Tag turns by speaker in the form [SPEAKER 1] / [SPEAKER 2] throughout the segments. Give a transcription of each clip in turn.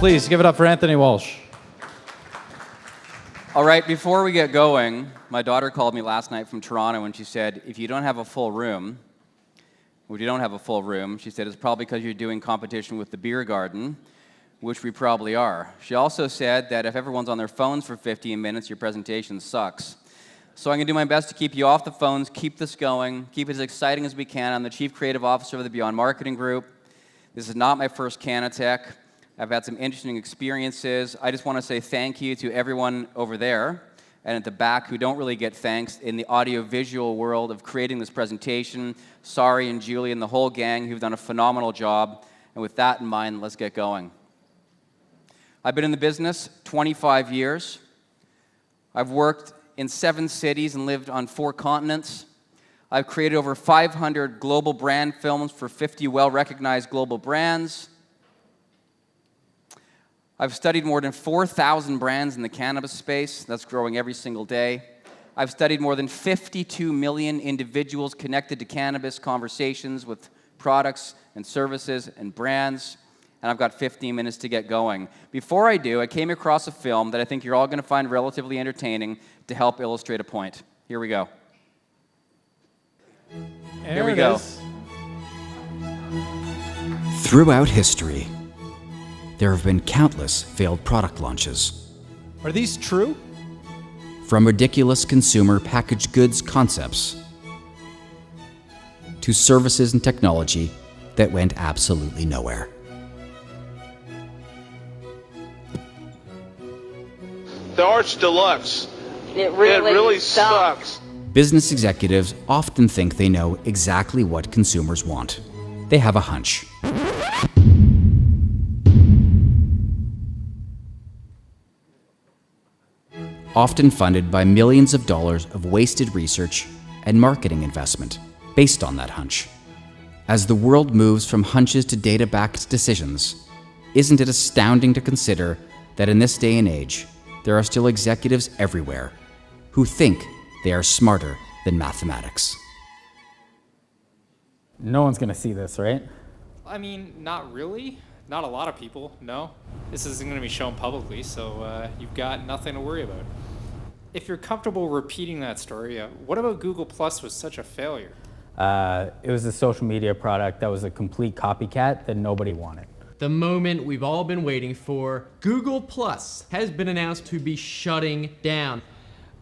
[SPEAKER 1] Please give it up for Anthony Wolch.
[SPEAKER 2] All right, before we get going, my daughter called me last night from Toronto and she said, if you don't have a full room, she said, it's probably because you're doing competition with the beer garden, which we probably are. She also said that if everyone's on their phones for 15 minutes, your presentation sucks. So I'm going to do my best to keep you off the phones, keep this going, keep it as exciting as we can. I'm the Chief Creative Officer of the Beyond Marketing Group. This is not my first CannaTech. I've had some interesting experiences. I just want to say thank you to everyone over there and at the back who don't really get thanks in the audio-visual world of creating this presentation. Sari and Julie and the whole gang who've done a phenomenal job. And with that in mind, let's get going. I've been in the business 25 years. I've worked in 7 cities and lived on 4 continents. I've created over 500 global brand films for 50 well-recognized global brands. I've studied more than 4,000 brands in the cannabis space. That's growing every single day. I've studied more than 52 million individuals connected to cannabis conversations with products and services and brands. And I've got 15 minutes to get going. Before I do, I came across a film that I think you're all going to find relatively entertaining to help illustrate a point. Here we go. Here we go.
[SPEAKER 3] Throughout history, there have been countless failed product launches.
[SPEAKER 1] Are these true?
[SPEAKER 3] From ridiculous consumer packaged goods concepts to services and technology that went absolutely nowhere.
[SPEAKER 4] The Arch Deluxe. It really sucks.
[SPEAKER 3] Business executives often think they know exactly what consumers want. They have a hunch. Often funded by millions of dollars of wasted research and marketing investment based on that hunch. As the world moves from hunches to data-backed decisions, isn't it astounding to consider that in this day and age, there are still executives everywhere who think they are smarter than mathematics?
[SPEAKER 5] No one's gonna see this, right?
[SPEAKER 6] I mean, not really. Not a lot of people, no. This isn't gonna be shown publicly, so you've got nothing to worry about. If you're comfortable repeating that story, what about Google Plus was such a failure?
[SPEAKER 5] It was a social media product that was a complete copycat that nobody wanted.
[SPEAKER 7] The moment we've all been waiting for, Google Plus has been announced to be shutting down.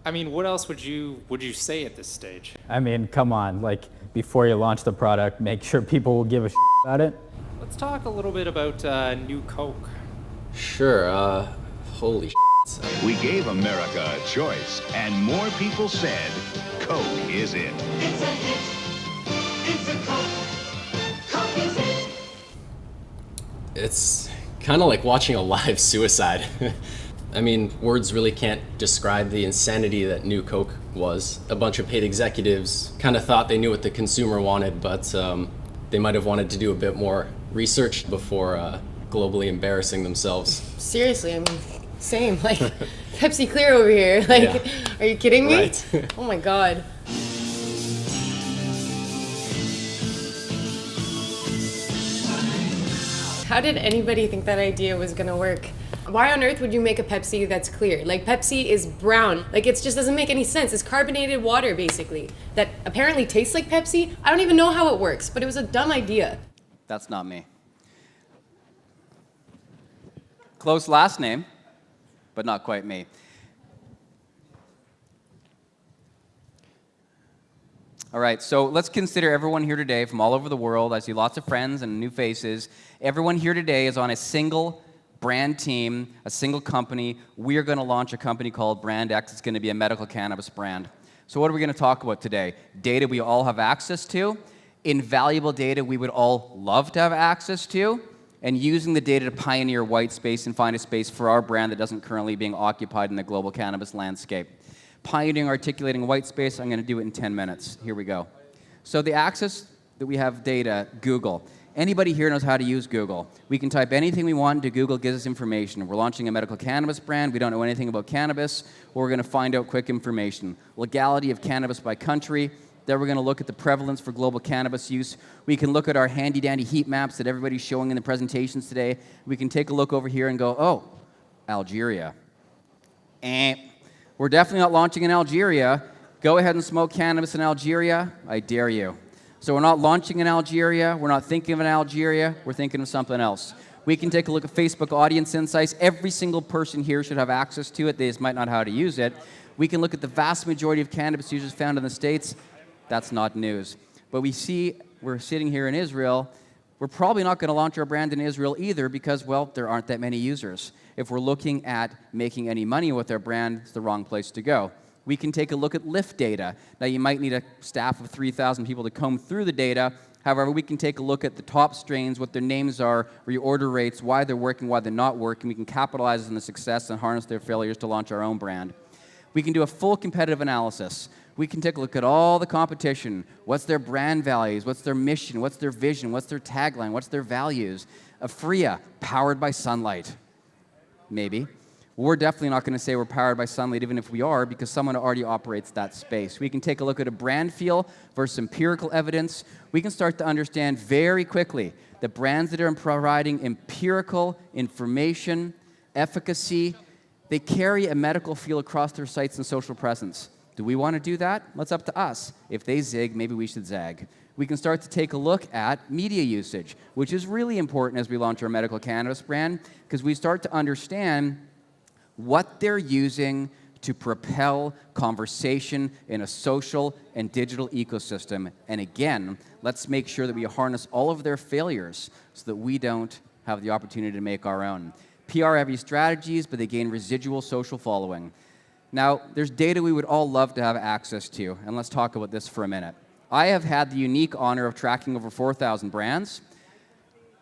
[SPEAKER 6] I mean, what else would you say at this stage?
[SPEAKER 5] I mean, come on, like, before you launch the product, make sure people will give a shit about it.
[SPEAKER 6] Let's talk a little bit about New Coke.
[SPEAKER 8] Sure, holy shit.
[SPEAKER 9] We gave America a choice, and more people said Coke is it.
[SPEAKER 10] It's a hit. It's a Coke. Coke is it.
[SPEAKER 8] It's kind of like watching a live suicide. I mean, words really can't describe the insanity that New Coke was. A bunch of paid executives kind of thought they knew what the consumer wanted, but they might have wanted to do a bit more research before globally embarrassing themselves.
[SPEAKER 11] Seriously, I mean, same. Like, Pepsi Clear over here. Like, yeah. Are you kidding me?
[SPEAKER 8] Right.
[SPEAKER 11] Oh my God. How did anybody think that idea was gonna work? Why on earth would you make a Pepsi that's clear? Like, Pepsi is brown. Like, it just doesn't make any sense. It's carbonated water, basically, that apparently tastes like Pepsi. I don't even know how it works, but it was a dumb idea.
[SPEAKER 2] That's not me. Close last name, but not quite me. All right, so let's consider everyone here today from all over the world. I see lots of friends and new faces. Everyone here today is on a single brand team, a single company. We are going to launch a company called Brand X. It's going to be a medical cannabis brand. So what are we going to talk about today? Data we all have access to, invaluable data we would all love to have access to, and using the data to pioneer Whitespace and find a space for our brand that doesn't currently being occupied in the global cannabis landscape. Pioneering, articulating Whitespace, I'm going to do it in 10 minutes. Here we go. So the access that we have data, Google. Anybody here knows how to use Google. We can type anything we want into Google, gives us information. We're launching a medical cannabis brand. We don't know anything about cannabis. We're going to find out quick information. Legality of cannabis by country, Then we're going to look at the prevalence for global cannabis use. We can look at our handy-dandy heat maps that everybody's showing in the presentations today. We can take a look over here and go, oh, Algeria. We're definitely not launching in Algeria. Go ahead and smoke cannabis in Algeria. I dare you. So we're not launching in Algeria. We're not thinking of an Algeria. We're thinking of something else. We can take a look at Facebook audience insights. Every single person here should have access to it. They just might not know how to use it. We can look at the vast majority of cannabis users found in the States. That's not news. But we see, we're sitting here in Israel. We're probably not going to launch our brand in Israel either because, well, there aren't that many users. If we're looking at making any money with our brand, it's the wrong place to go. We can take a look at lift data. Now, you might need a staff of 3,000 people to comb through the data. However, we can take a look at the top strains, what their names are, reorder rates, why they're working, why they're not working. We can capitalize on the success and harness their failures to launch our own brand. We can do a full competitive analysis. We can take a look at all the competition. What's their brand values? What's their mission? What's their vision? What's their tagline? What's their values? Afria, powered by sunlight. Maybe. We're definitely not going to say we're powered by sunlight, even if we are, because someone already operates that space. We can take a look at a brand feel versus empirical evidence. We can start to understand very quickly the brands that are providing empirical information, efficacy, they carry a medical feel across their sites and social presence. Do we want to do that? Well, it's up to us. If they zig, maybe we should zag. We can start to take a look at media usage, which is really important as we launch our medical cannabis brand, because we start to understand what they're using to propel conversation in a social and digital ecosystem. And again, let's make sure that we harness all of their failures so that we don't have the opportunity to make our own. PR-heavy strategies, but they gain residual social following. Now, there's data we would all love to have access to, and let's talk about this for a minute. I have had the unique honor of tracking over 4,000 brands.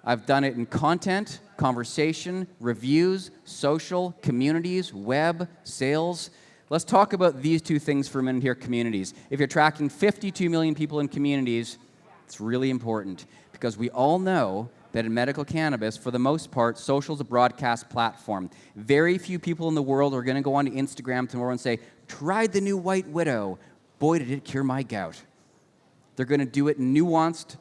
[SPEAKER 2] I've done it in content, conversation, reviews, social, communities, web, sales. Let's talk about these two things for a minute here, communities. If you're tracking 52 million people in communities, it's really important because we all know that in medical cannabis, for the most part, social is a broadcast platform. Very few people in the world are going to go onto Instagram tomorrow and say, tried the new White Widow. Boy, did it cure my gout. They're going to do it in nuanced,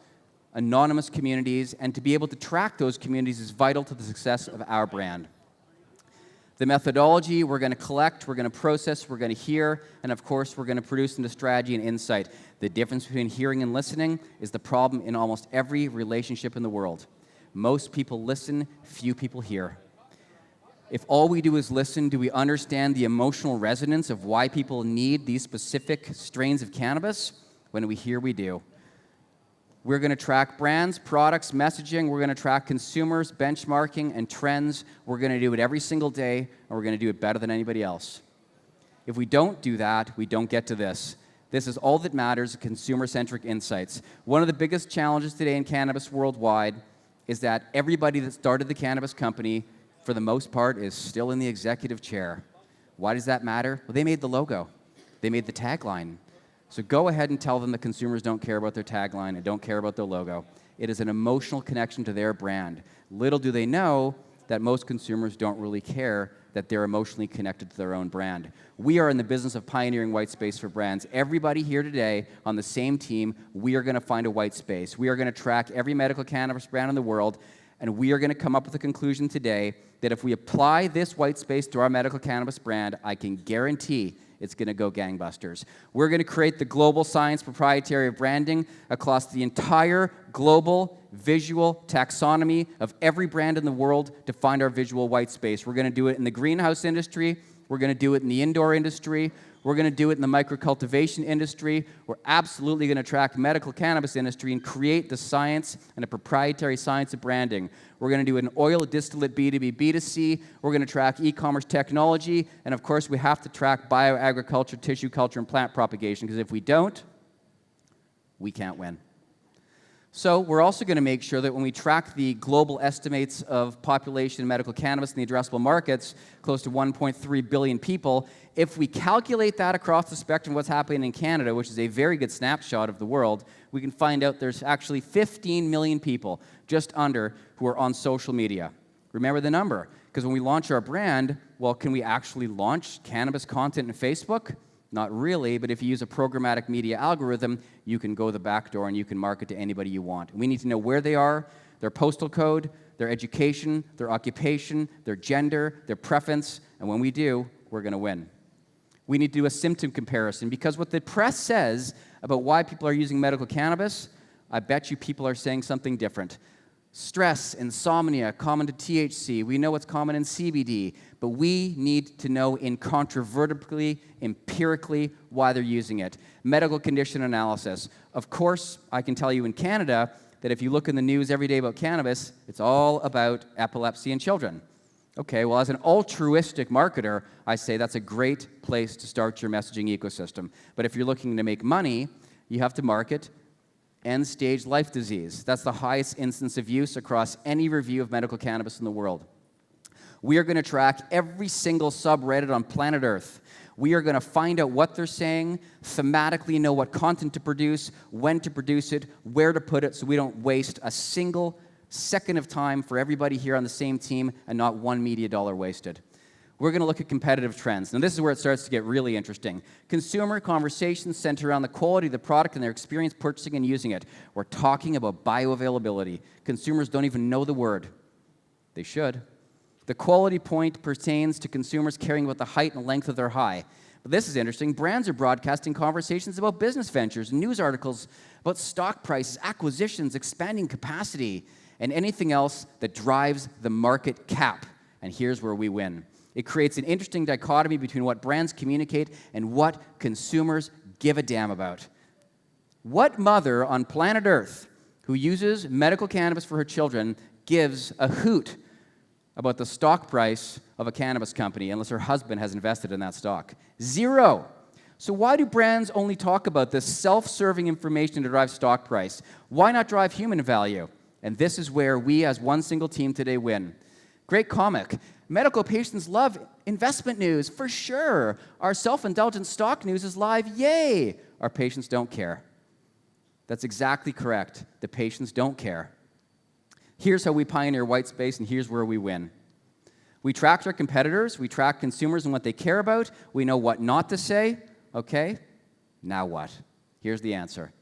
[SPEAKER 2] anonymous communities, and to be able to track those communities is vital to the success of our brand. The methodology, we're going to collect, we're going to process, we're going to hear, and of course, we're going to produce into strategy and insight. The difference between hearing and listening is the problem in almost every relationship in the world. Most people listen, few people hear. If all we do is listen, do we understand the emotional resonance of why people need these specific strains of cannabis? When we hear, we do. We're going to track brands, products, messaging. We're going to track consumers, benchmarking, and trends. We're going to do it every single day, and we're going to do it better than anybody else. If we don't do that, we don't get to this. This is all that matters, consumer-centric insights. One of the biggest challenges today in cannabis worldwide is that everybody that started the cannabis company, for the most part, is still in the executive chair. Why does that matter? Well, they made the logo. They made the tagline. So go ahead and tell them that consumers don't care about their tagline and don't care about their logo. It is an emotional connection to their brand. Little do they know that most consumers don't really care that they're emotionally connected to their own brand. We are in the business of pioneering white space for brands. Everybody here today on the same team, we are going to find a white space. We are going to track every medical cannabis brand in the world, and we are going to come up with a conclusion today that if we apply this white space to our medical cannabis brand, I can guarantee it's going to go gangbusters. We're going to create the global science proprietary of branding across the entire global visual taxonomy of every brand in the world to find our visual white space. We're going to do it in the greenhouse industry. We're going to do it in the indoor industry. We're going to do it in the microcultivation industry. We're absolutely going to track medical cannabis industry and create the science and a proprietary science of branding. We're going to do an oil distillate B2B, B2C. We're going to track e-commerce technology. And of course, we have to track bioagriculture, tissue culture, and plant propagation, because if we don't, we can't win. So we're also going to make sure that when we track the global estimates of population in medical cannabis in the addressable markets, close to 1.3 billion people, if we calculate that across the spectrum of what's happening in Canada, which is a very good snapshot of the world, we can find out there's actually 15 million people, just under, who are on social media. Remember the number, because when we launch our brand, well, can we actually launch cannabis content in Facebook? Not really, but if you use a programmatic media algorithm, you can go the back door and you can market to anybody you want. We need to know where they are, their postal code, their education, their occupation, their gender, their preference, and when we do, we're going to win. We need to do a symptom comparison, because what the press says about why people are using medical cannabis, I bet you people are saying something different. Stress, insomnia, common to THC. We know what's common in CBD, but we need to know incontrovertibly, empirically, why they're using it. Medical condition analysis. Of course, I can tell you in Canada that if you look in the news every day about cannabis, it's all about epilepsy in children. Okay, well, as an altruistic marketer, I say that's a great place to start your messaging ecosystem. But if you're looking to make money, you have to market end-stage life disease. That's the highest instance of use across any review of medical cannabis in the world. We are going to track every single subreddit on planet Earth. We are going to find out what they're saying, thematically know what content to produce, when to produce it, where to put it, so we don't waste a single second of time for everybody here on the same team and not one media dollar wasted. We're going to look at competitive trends. Now, this is where it starts to get really interesting. Consumer conversations center around the quality of the product and their experience purchasing and using it. We're talking about bioavailability. Consumers don't even know the word. They should. The quality point pertains to consumers caring about the height and length of their high. But this is interesting. Brands are broadcasting conversations about business ventures, news articles about stock prices, acquisitions, expanding capacity, and anything else that drives the market cap. And here's where we win. It creates an interesting dichotomy between what brands communicate and what consumers give a damn about. What mother on planet Earth who uses medical cannabis for her children gives a hoot about the stock price of a cannabis company unless her husband has invested in that stock? Zero. So why do brands only talk about this self-serving information to drive stock price? Why not drive human value? And this is where we as one single team today win. Great comic. Medical patients love investment news, for sure. Our self-indulgent stock news is live, yay! Our patients don't care. That's exactly correct. The patients don't care. Here's how we pioneer Whitespace, and here's where we win. We track our competitors, we track consumers and what they care about, we know what not to say, okay? Now what? Here's the answer.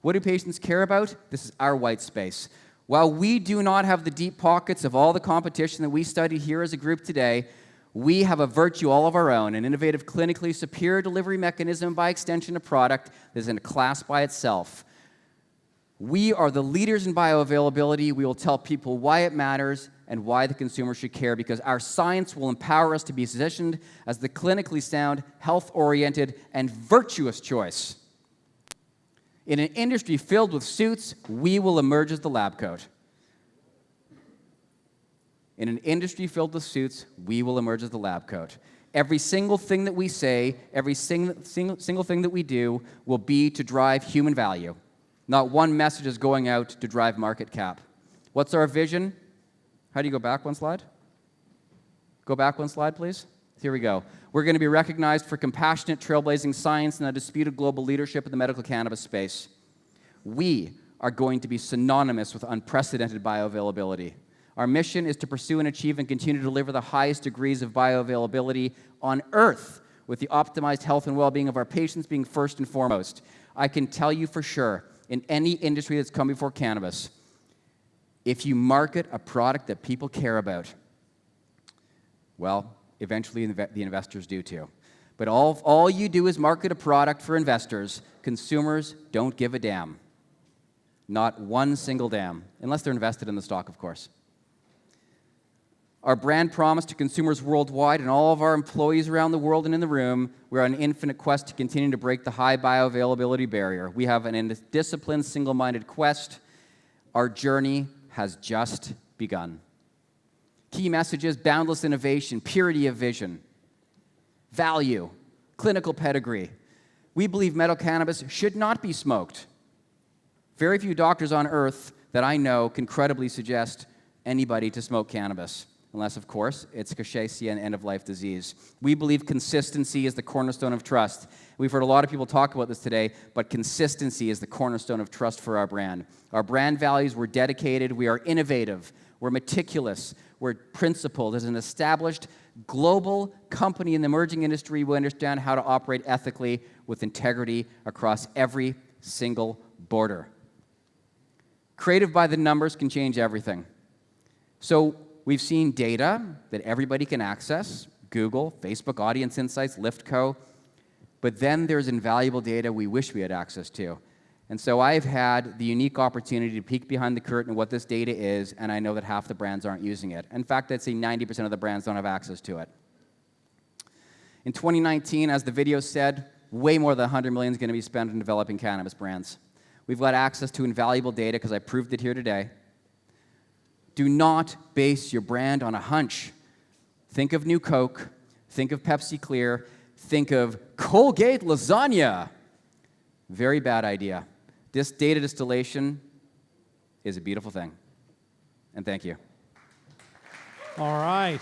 [SPEAKER 2] What do patients care about? This is our Whitespace. While we do not have the deep pockets of all the competition that we studied here as a group today, we have a virtue all of our own, an innovative, clinically superior delivery mechanism, by extension a product that is in a class by itself. We are the leaders in bioavailability. We will tell people why it matters and why the consumer should care, because our science will empower us to be positioned as the clinically sound, health-oriented, and virtuous choice. In an industry filled with suits, we will emerge as the lab coat. In an industry filled with suits, we will emerge as the lab coat. Every single thing that we say, every single thing that we do will be to drive human value. Not one message is going out to drive market cap. What's our vision? How do you go back one slide? Go back one slide, please. Here we go. We're going to be recognized for compassionate, trailblazing science and undisputed global leadership in the medical cannabis space. We are going to be synonymous with unprecedented bioavailability. Our mission is to pursue and achieve and continue to deliver the highest degrees of bioavailability on Earth, with the optimized health and well-being of our patients being first and foremost. I can tell you for sure, in any industry that's come before cannabis, if you market a product that people care about, well, eventually the investors do too. But all you do is market a product for investors. Consumers don't give a damn. Not one single damn, unless they're invested in the stock, of course. Our brand promise to consumers worldwide and all of our employees around the world and in the room, we're on an infinite quest to continue to break the high bioavailability barrier. We have an disciplined, single-minded quest. Our journey has just begun. Key messages: boundless innovation, purity of vision, value, clinical pedigree. We believe medical cannabis should not be smoked. Very few doctors on earth that I know can credibly suggest anybody to smoke cannabis. unless, of course, it's cachexia and end-of-life disease. We believe consistency is the cornerstone of trust. We've heard a lot of people talk about this today, but consistency is the cornerstone of trust for our brand. Our brand values, we're dedicated, we are innovative, we're meticulous, we're principled. As an established global company in the emerging industry, we understand how to operate ethically with integrity across every single border. Creative by the numbers can change everything. So we've seen data that everybody can access, Google, Facebook Audience Insights, LiftCo, but then there's invaluable data we wish we had access to. And so I've had the unique opportunity to peek behind the curtain of what this data is, and I know that half the brands aren't using it. In fact, I'd say 90% of the brands don't have access to it. In 2019, as the video said, way more than $100 million is going to be spent on developing cannabis brands. We've got access to invaluable data because I proved it here today. Do not base your brand on a hunch. Think of New Coke, think of Pepsi Clear, think of Colgate lasagna. Very bad idea. This data distillation is a beautiful thing. And thank you.
[SPEAKER 1] All right.